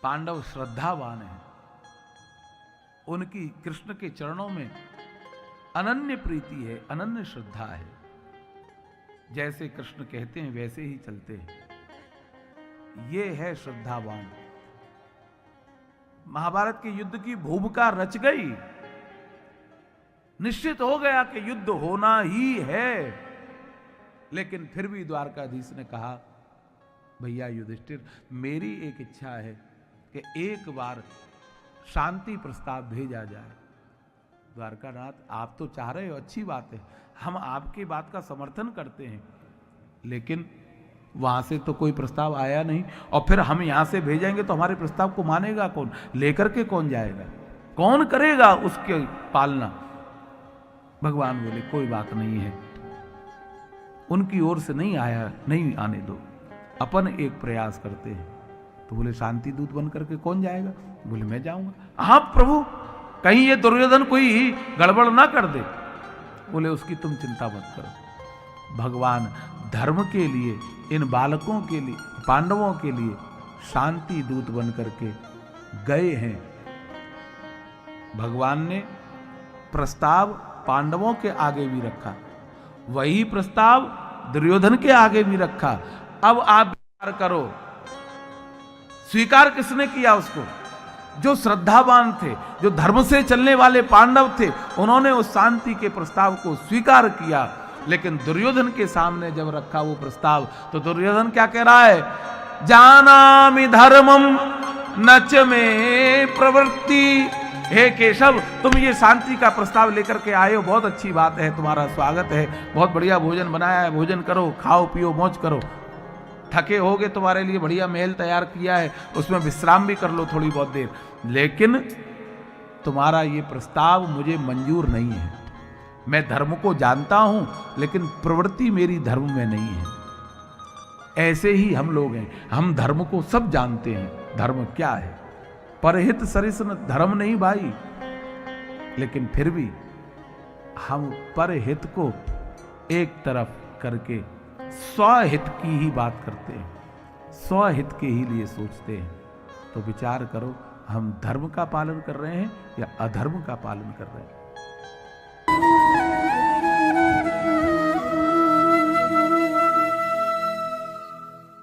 पांडव श्रद्धावान हैं, उनकी कृष्ण के चरणों में अनन्य प्रीति है, अनन्य श्रद्धा है। जैसे कृष्ण कहते हैं वैसे ही चलते हैं। ये है श्रद्धावान। महाभारत के युद्ध की भूमिका रच गई, निश्चित हो गया कि युद्ध होना ही है। लेकिन फिर भी द्वारकाधीश ने कहा, भैया युधिष्ठिर, मेरी एक इच्छा है कि एक बार शांति प्रस्ताव भेजा जाए। द्वारकानाथ, आप तो चाह रहे हो, अच्छी बात है, हम आपकी बात का समर्थन करते हैं, लेकिन वहां से तो कोई प्रस्ताव आया नहीं, और फिर हम यहां से भेजेंगे तो हमारे प्रस्ताव को मानेगा कौन? लेकर के कौन जाएगा? कौन करेगा उसकी पालना? भगवान बोले, कोई बात नहीं है, उनकी ओर से नहीं आया, नहीं आने दो, अपन एक प्रयास करते हैं। तो बोले, शांति दूत बन करके कौन जाएगा? बोले, मैं जाऊंगा। हाँ प्रभु, कहीं ये दुर्योधन कोई गड़बड़ ना कर दे। बोले, उसकी तुम चिंता मत करो, भगवान धर्म के लिए, इन बालकों के लिए, पांडवों के लिए शांति दूत बन करके गए हैं। भगवान ने प्रस्ताव पांडवों के आगे भी रखा, वही प्रस्ताव दुर्योधन के आगे भी रखा। अब आप विचार करो, स्वीकार किसने किया उसको? जो श्रद्धावान थे, जो धर्म से चलने वाले पांडव थे, उन्होंने उस शांति के प्रस्ताव को स्वीकार किया। लेकिन दुर्योधन के सामने जब रखा वो प्रस्ताव, तो दुर्योधन क्या कह रहा है? जानामि धर्मम नच में प्रवृत्ति। हे केशव, तुम ये शांति का प्रस्ताव लेकर के आए हो, बहुत अच्छी बात है, तुम्हारा स्वागत है, बहुत बढ़िया भोजन बनाया है, भोजन करो, खाओ पियो, मौज करो। थके होगे, तुम्हारे लिए बढ़िया महल तैयार किया है, उसमें विश्राम भी कर लो थोड़ी बहुत देर। लेकिन तुम्हारा ये प्रस्ताव मुझे मंजूर नहीं है। मैं धर्म को जानता हूं, लेकिन प्रवृत्ति मेरी धर्म में नहीं है। ऐसे ही हम लोग हैं, हम धर्म को सब जानते हैं, धर्म क्या है, परहित सरिस धर्म नहीं भाई। लेकिन फिर भी हम परहित को एक तरफ करके स्वहित की ही बात करते हैं, स्वहित के ही लिए सोचते हैं। तो विचार करो, हम धर्म का पालन कर रहे हैं या अधर्म का पालन कर रहे हैं?